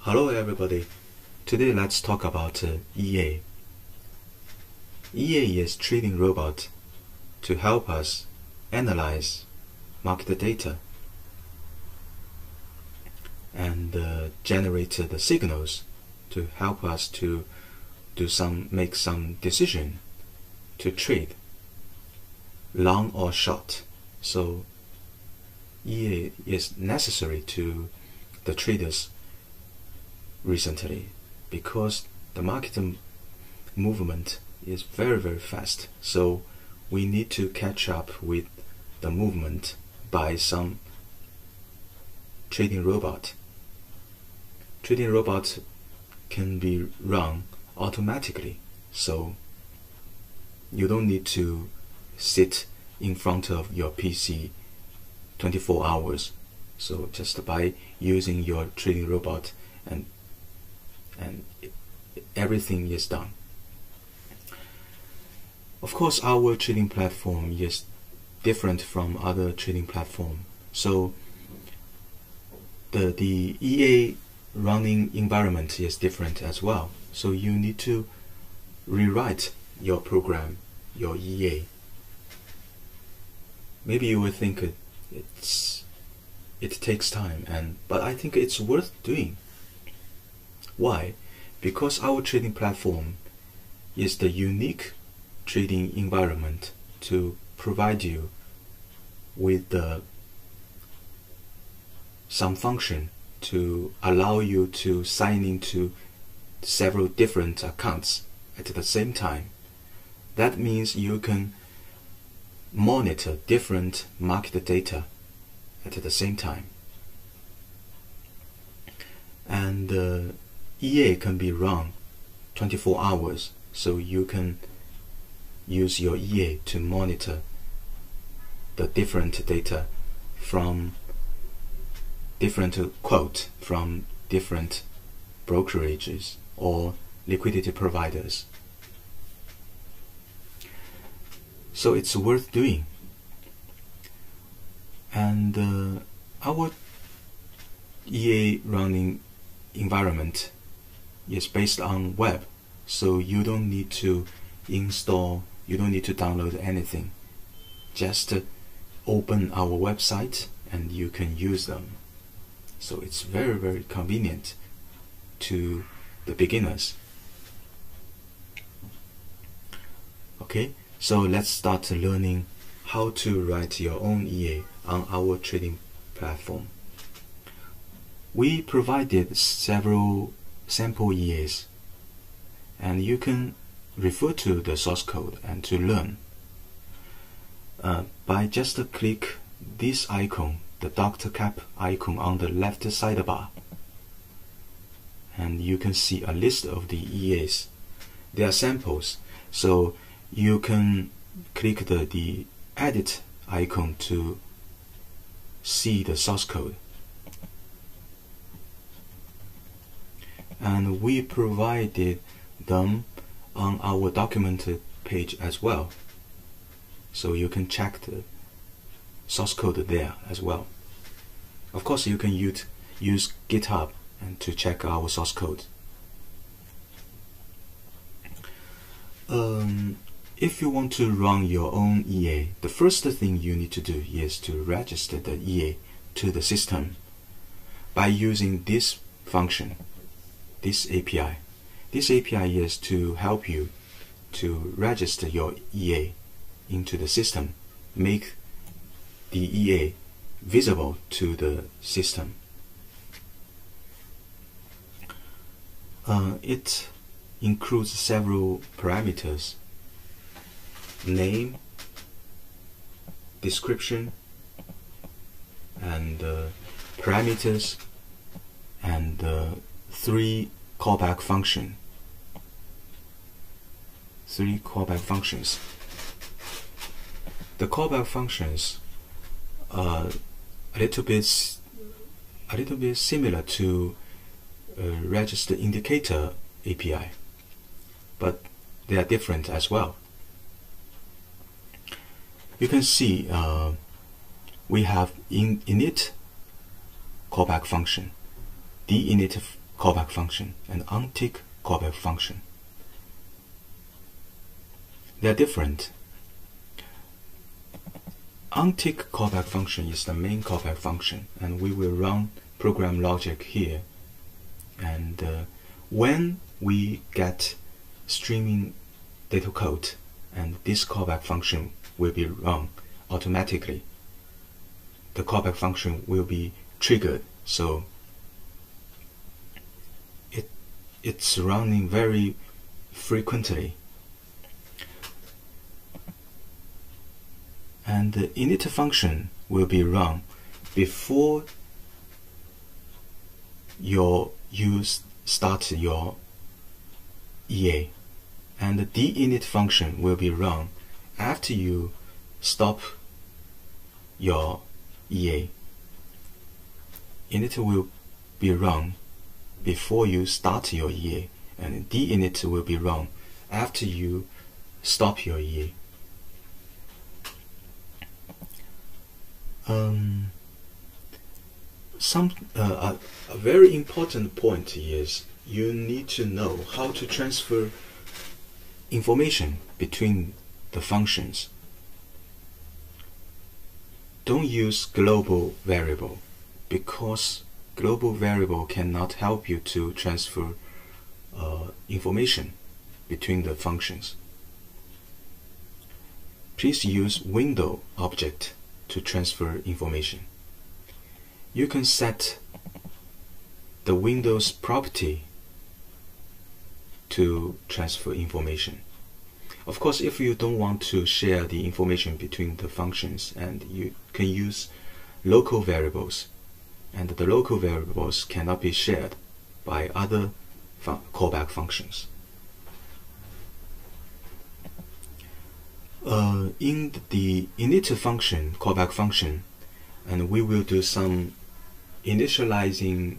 Hello everybody. Today let's talk about EA. EA is trading robot to help us analyze market data and generate the signals to help us to make some decision to trade long or short. So EA is necessary to the traders recently because the market movement is very fast, so we need to catch up with the movement by some trading robot. Trading robot can be run automatically, so you don't need to sit in front of your PC 24 hours. So just by using your trading robot and everything is done. Of course, our trading platform is different from other trading platform. So the EA running environment is different as well. So you need to rewrite your program, your EA. Maybe you will think it takes time, but I think it's worth doing. Why? Because our trading platform is the unique trading environment to provide you with some function to allow you to sign into several different accounts at the same time. That means you can monitor different market data at the same time. And EA can be run 24 hours, so you can use your EA to monitor the different data from different quote from different brokerages or liquidity providers. So it's worth doing. And our EA running environment is based on web, so you don't need to install, you don't need to download anything. Just open our website and you can use them. So it's very convenient to the beginners. Okay, so let's start learning how to write your own EA on our trading platform. We provided several sample EAs, and you can refer to the source code and to learn by just click this icon, the doctor cap icon on the left sidebar, and you can see a list of the EAs. They are samples, so you can click the edit icon to see the source code. And we provided them on our documented page as well, so you can check the source code there as well. Of course, you can use GitHub and to check our source code. If you want to run your own EA, the first thing you need to do is to register the EA to the system by using this function, this API. This API is to help you to register your EA into the system, make the EA visible to the system. It includes several parameters: name, description, and parameters, and 3 callback functions. The callback functions are a little bit similar to register indicator API, but they are different as well. You can see we have init callback function, the init callback function and Untick callback function. They're different. Untick callback function is the main callback function, and we will run program logic here. And when we get streaming data code, and this callback function will be run automatically. The callback function will be triggered, so it's running very frequently. And the init function will be run before you start your EA, and the dinit function will be run after you stop your EA. Init will be run before you start your EA, and dinit will be run after you stop your EA. A very important point is you need to know how to transfer information between the functions. Don't use global variable, because global variable cannot help you to transfer information between the functions. Please use window object to transfer information. You can set the Windows property to transfer information. Of course, if you don't want to share the information between the functions, and you can use local variables, and the local variables cannot be shared by other callback functions. In the init function, callback function, and we will do some initializing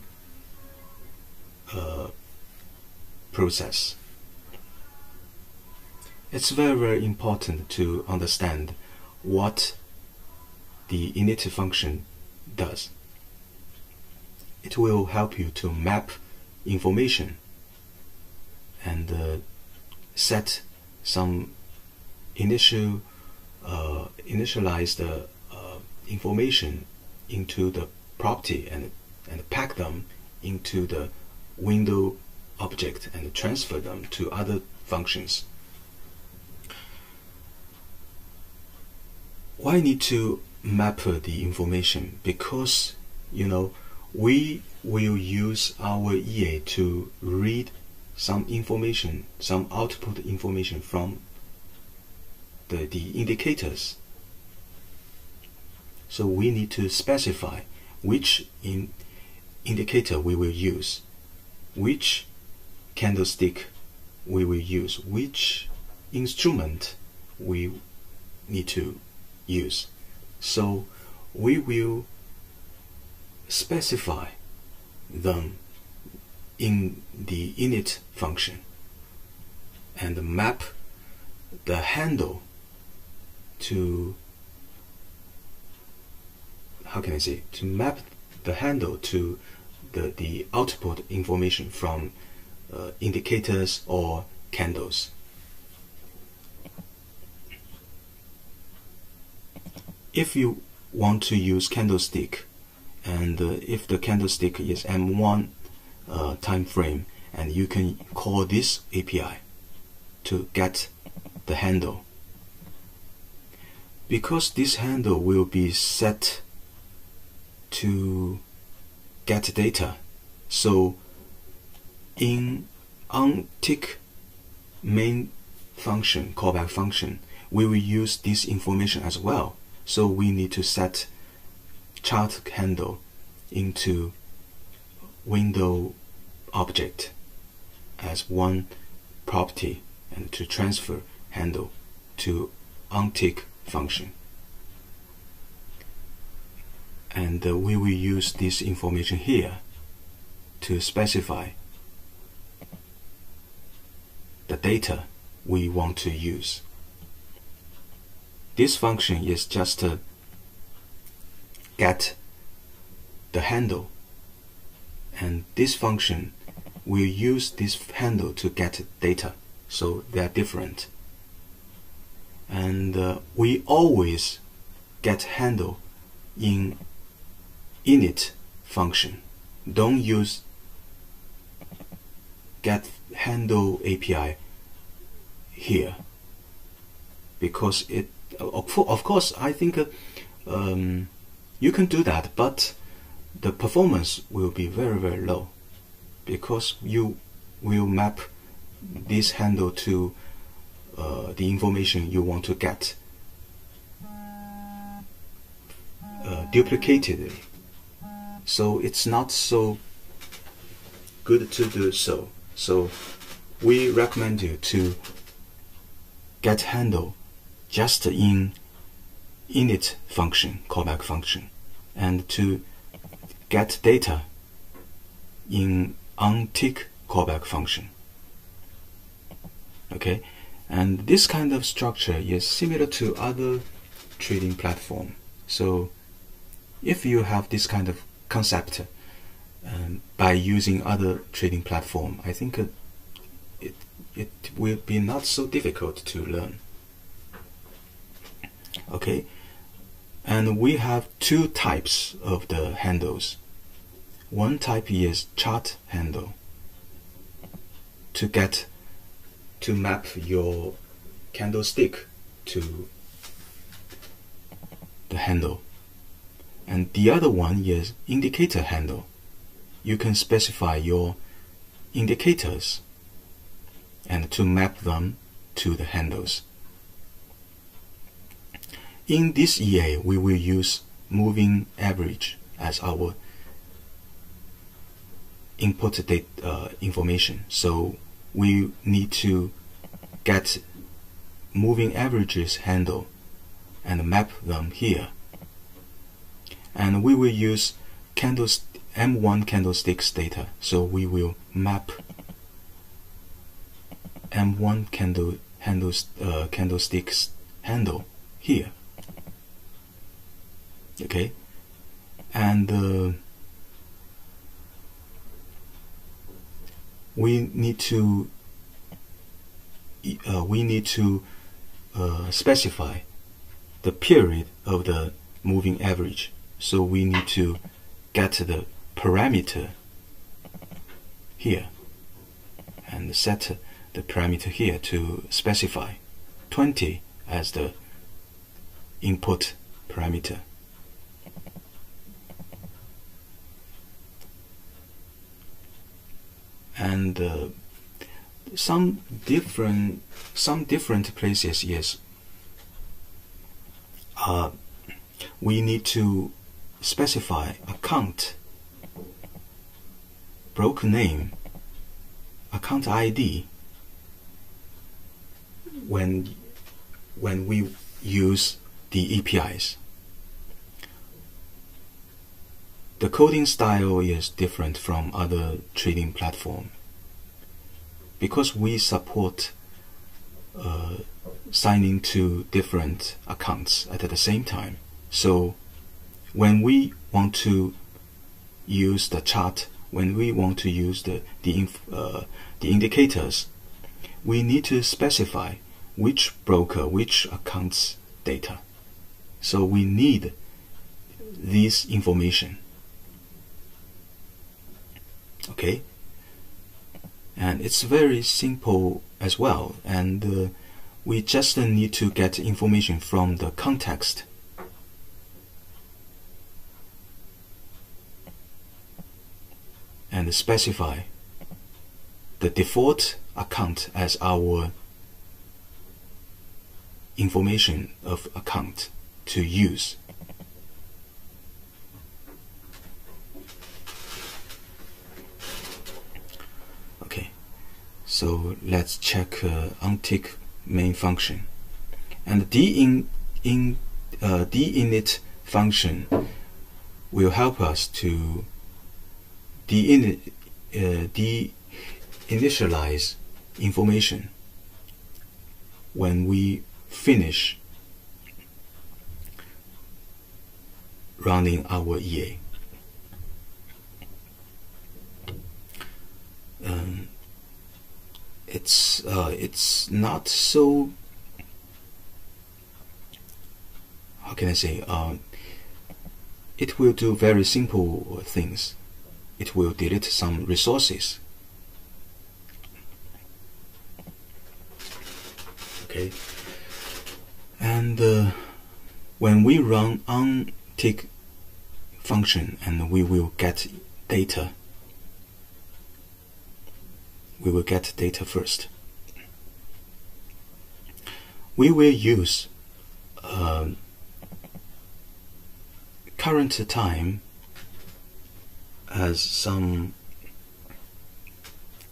process. It's very, very important to understand what the init function does. It will help you to map information and set some initialized information into the property and pack them into the window object and transfer them to other functions. Why need to map the information? Because we will use our EA to read some information, some output information from the indicators. So we need to specify which indicator we will use, which candlestick we will use, which instrument we need to use. So we will specify them in the init function and map the handle to map the handle to the output information from indicators or candles. If you want to use candlestick, and if the candlestick is M1 time frame, and you can call this API to get the handle. Because this handle will be set to get data, so in Untick main function, callback function, we will use this information as well. So we need to set chart handle into window object as one property, and to transfer handle to Untick function. And we will use this information here to specify the data we want to use. This function is just to get the handle, and this function will use this handle to get data, so they are different. And we always get handle in init function. Don't use get handle API here, because it of course I think you can do that, but the performance will be very, very low, because you will map this handle to the information you want to get duplicatedly. So it's not so good to do so. So we recommend you to get handle just in init function, callback function, and to get data in Untick callback function. Okay, and this kind of structure is similar to other trading platform. So if you have this kind of concept by using other trading platform, I think it will be not so difficult to learn. Okay, and we have two types of the handles. One type is chart handle, to map your candlestick to the handle. And the other one is indicator handle. You can specify your indicators and to map them to the handles. In this EA, we will use moving average as our input data information. So we need to get moving averages handle and map them here. And we will use M1 candlesticks data. So we will map M1 candlesticks handle here. Okay, and we need to specify the period of the moving average. So we need to get the parameter here and set the parameter here to specify 20 as the input parameter. And some different places, yes, we need to specify account, broker name, account ID when we use the APIs. The coding style is different from other trading platform because we support signing to different accounts at the same time. So when we want to use the chart, when we want to use the indicators, we need to specify which broker, which accounts data. So we need this information. Okay, and it's very simple as well, and we just need to get information from the context. And specify the default account as our information of account to use. Okay, so let's check Untick main function. And the init function will help us to initialize information when we finish running our EA. it's not so, how can I say, it will do very simple things. It will delete some resources. Okay, and when we run Untick function, and we will get data. We will get data first. We will use current time as some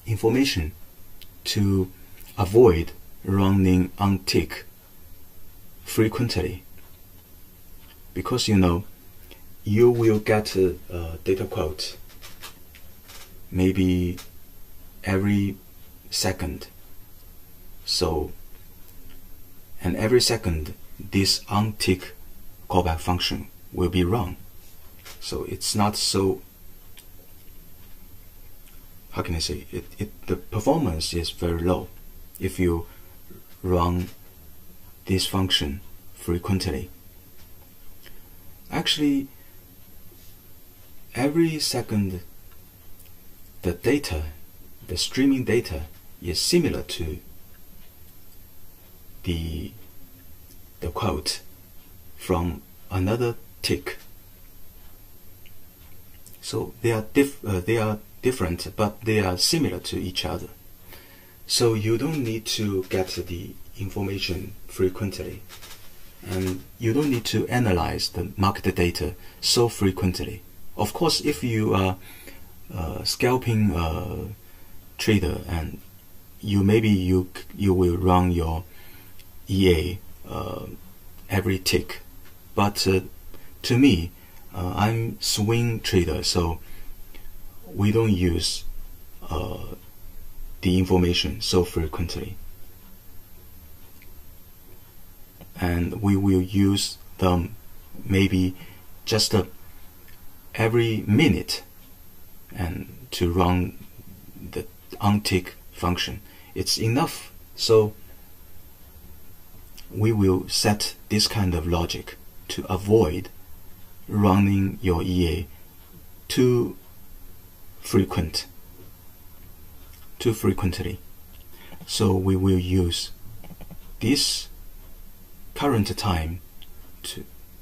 information to avoid running Untick frequently, because you will get a data quote maybe every second. So, and every second this Untick callback function will be run. So it's not so, how can I say, the performance is very low if you run this function frequently. Actually, every second the data, the streaming data, is similar to the quote from another tick. So they are different, but they are similar to each other. So you don't need to get the information frequently, and you don't need to analyze the market data so frequently. Of course, if you are scalping trader, and you will run your EA every tick, but to me, I'm swing trader, so we don't use the information so frequently, and we will use them maybe just every minute, and to run the Untick function. It's enough. So we will set this kind of logic to avoid running your EA too frequently. So we will use this current time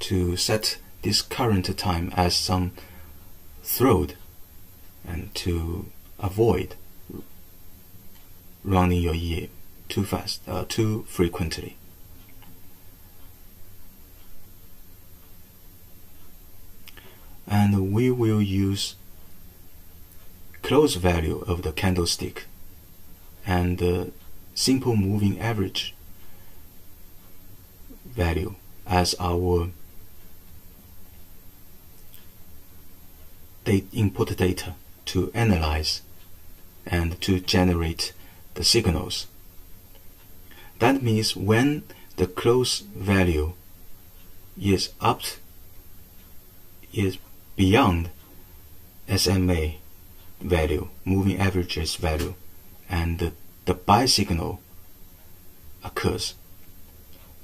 to set this current time as some threshold, and to avoid running your EA too fast, too frequently. And we will use close value of the candlestick and the simple moving average value as our input data to analyze and to generate the signals. That means when the close value is beyond SMA value, moving averages value, and the buy signal occurs.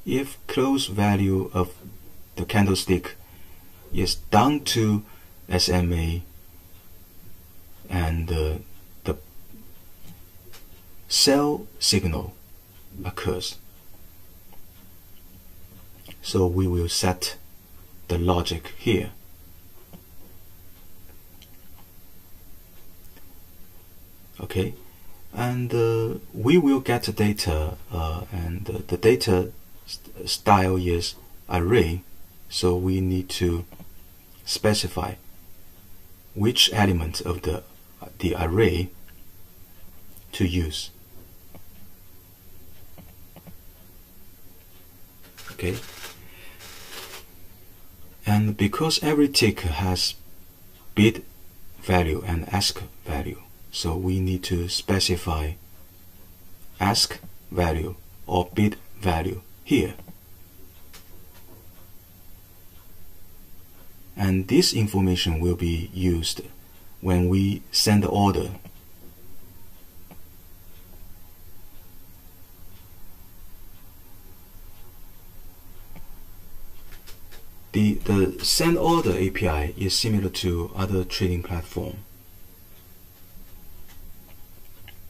If close value of the candlestick is down to SMA and the sell signal occurs, so we will set the logic here. Okay, and we will get the data, and the data style is array, so we need to specify which element of the array to use. Okay, and because every tick has bid value and ask value, so we need to specify ask value or bid value here. And this information will be used when we send the order. The send order API is similar to other trading platform.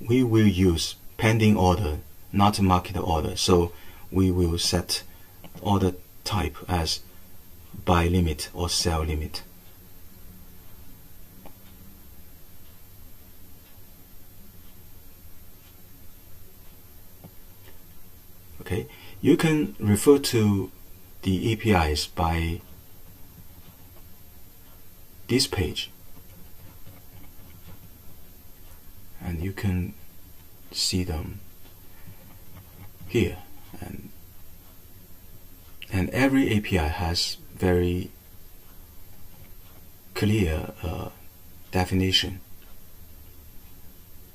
We will use pending order, not market order. So we will set order type as buy limit or sell limit. Okay, you can refer to the APIs by this page, and you can see them here, and every API has very clear definition.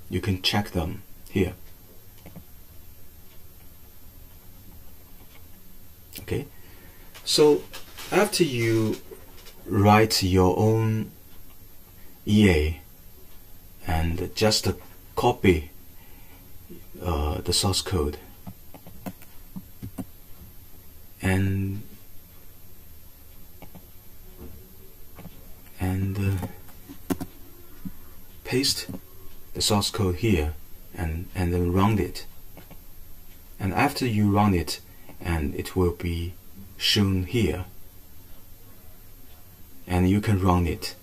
You can check them here. Okay, so after you write your own EA and just copy the source code and paste the source code here and then run it, and after you run it, and it will be shown here, and you can run it,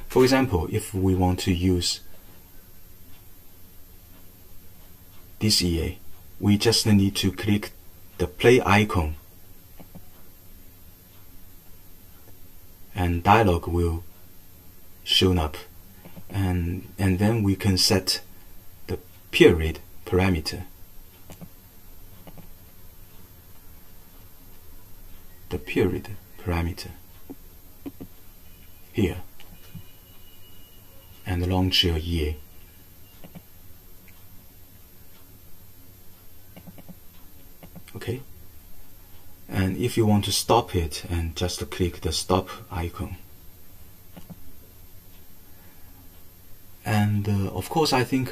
For example, if we want to use this EA, we just need to click the play icon, and dialog will show up, and then we can set the period parameter. The period parameter here, and launch your EA. Okay, and if you want to stop it, and just click the stop icon. And of course, I think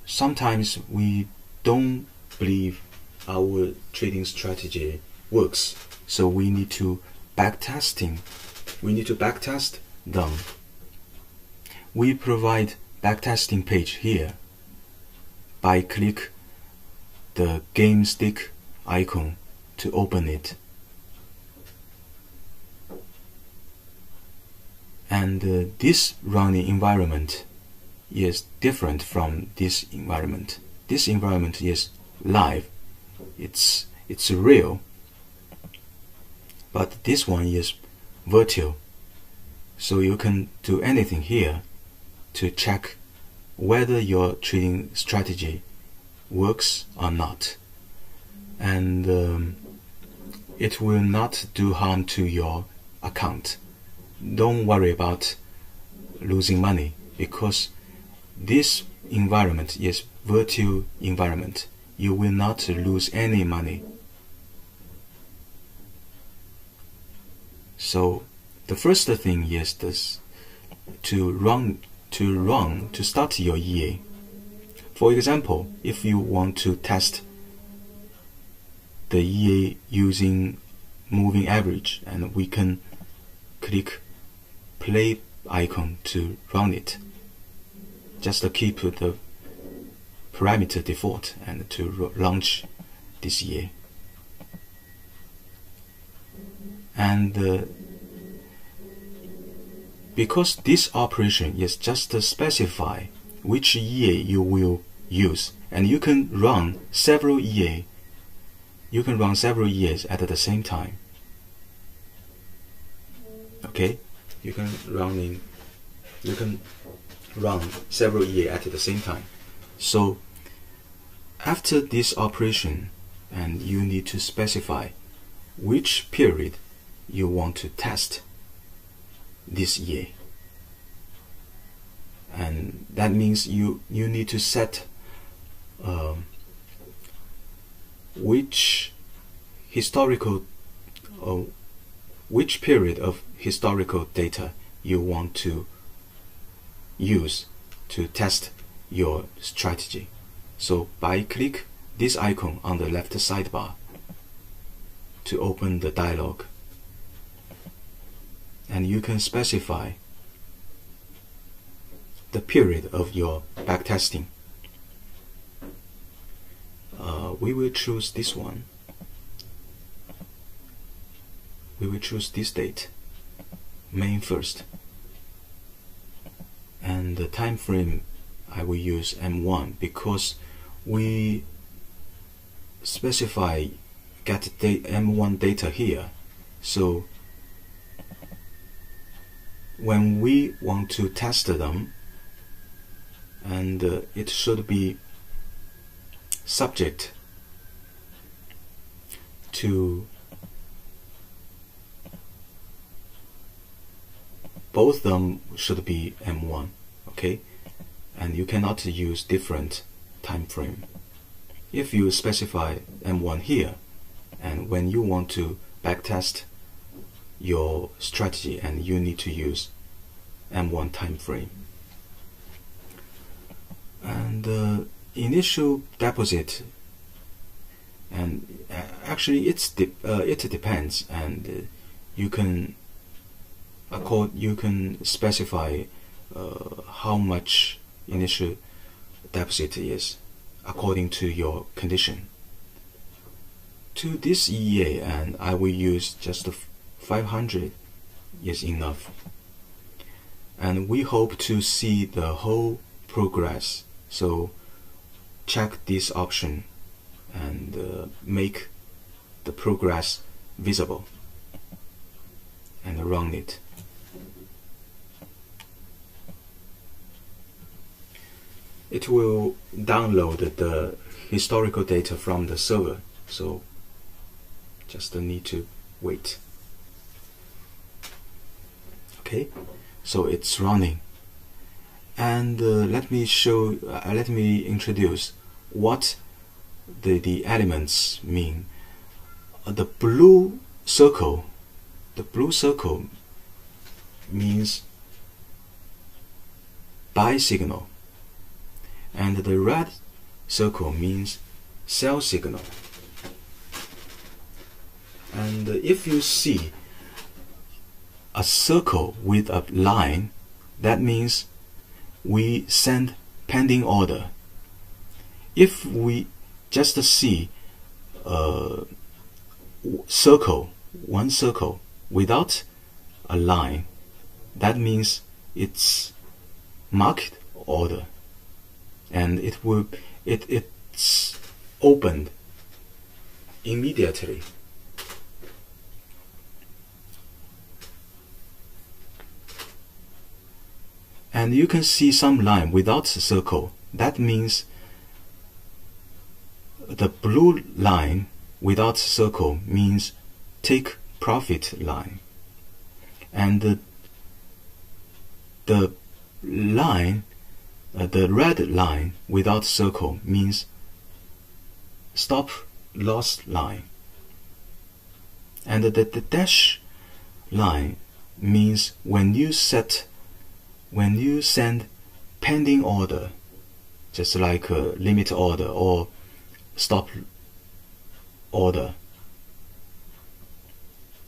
sometimes we don't believe our trading strategy works, so we need to backtest them. We provide backtesting page here by click the game stick icon to open it, and this running environment is different from this environment. This environment is live, it's real, but this one is virtual, so you can do anything here to check whether your trading strategy works or not, and it will not do harm to your account. Don't worry about losing money, because this environment is virtual environment. You will not lose any money. So the first thing is this, to start your EA. For example, if you want to test the EA using moving average, and we can click play icon to run it. Just keep the parameter default and to launch this EA. And because this operation is just to specify which EA you will use, and you can run several EA. You can run several EAs at the same time. Okay, you can run several EA at the same time. So after this operation, and you need to specify which period you want to test this EA, and that means you need to set which period of historical data you want to use to test your strategy. So by click this icon on the left sidebar, to open the dialog, and you can specify the period of your backtesting. We will choose this one. We will choose this date, May 1st, and the time frame I will use M1 because we specify get M1 data here. So when we want to test them, and it should be subject to both of them should be M1, okay? And you cannot use different time frame. If you specify M1 here, and when you want to backtest your strategy, and you need to use M1 time frame. And the initial deposit, and actually it depends, and you can specify how much initial deposit is according to your condition. To this EA, and I will use just 500 is enough, and we hope to see the whole progress. So check this option and make the progress visible and run it. It will download the historical data from the server, so just need to wait. Okay, so it's running, and let me introduce what the elements mean. The blue circle means buy signal, and the red circle means sell signal. And if you see a circle with a line, that means we send pending order. If we just see a circle, one circle without a line, that means it's market order, and it's opened immediately. And you can see some line without a circle. That means the blue line without circle means take profit line, and the line, the red line without circle means stop loss line, and the dash line means when you send pending order, just like a limit order or stop order,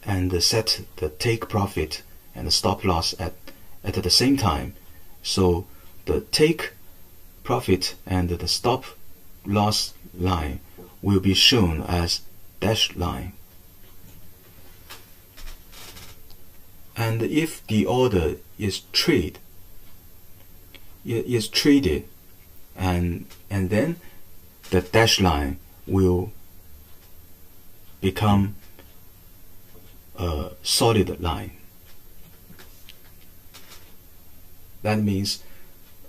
and set the take profit and the stop loss at the same time. So the take profit and the stop loss line will be shown as dashed line. And if the order is traded, and then the dash line will become a solid line. That means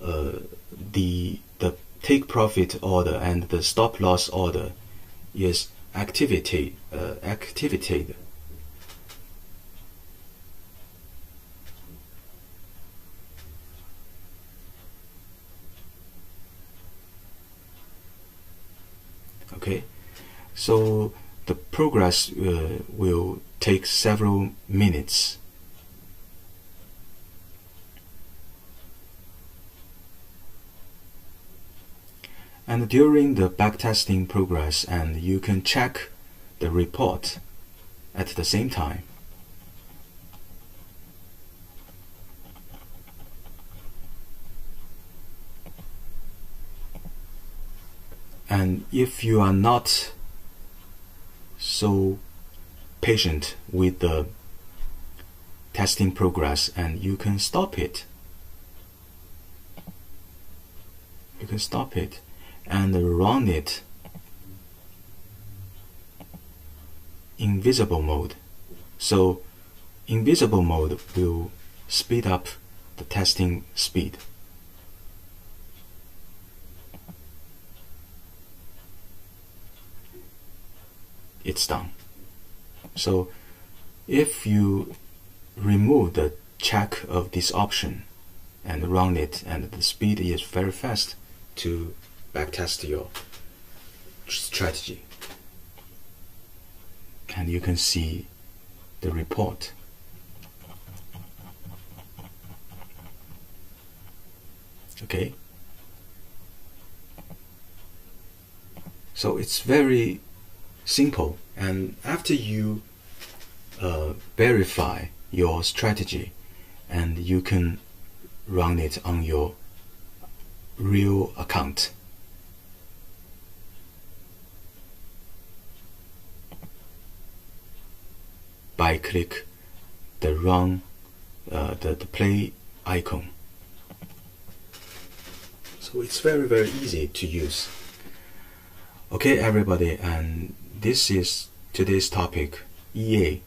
the take profit order and the stop loss order is activated. Okay, so the progress will take several minutes. And during the backtesting progress, and you can check the report at the same time. And if you are not so patient with the testing progress, and you can stop it. You can stop it and run it in visible mode. So invisible mode will speed up the testing speed. It's done. So if you remove the check of this option and run it, and the speed is very fast to backtest your strategy, and you can see the report. Okay, so it's very simple, and after you verify your strategy, and you can run it on your real account. By click the run, the play icon. So it's very easy to use. Okay, everybody, and this is today's topic, EA,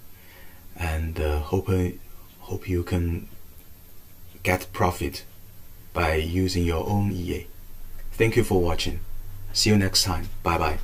and hope you can get profit by using your own EA. Thank you for watching. See you next time. Bye bye.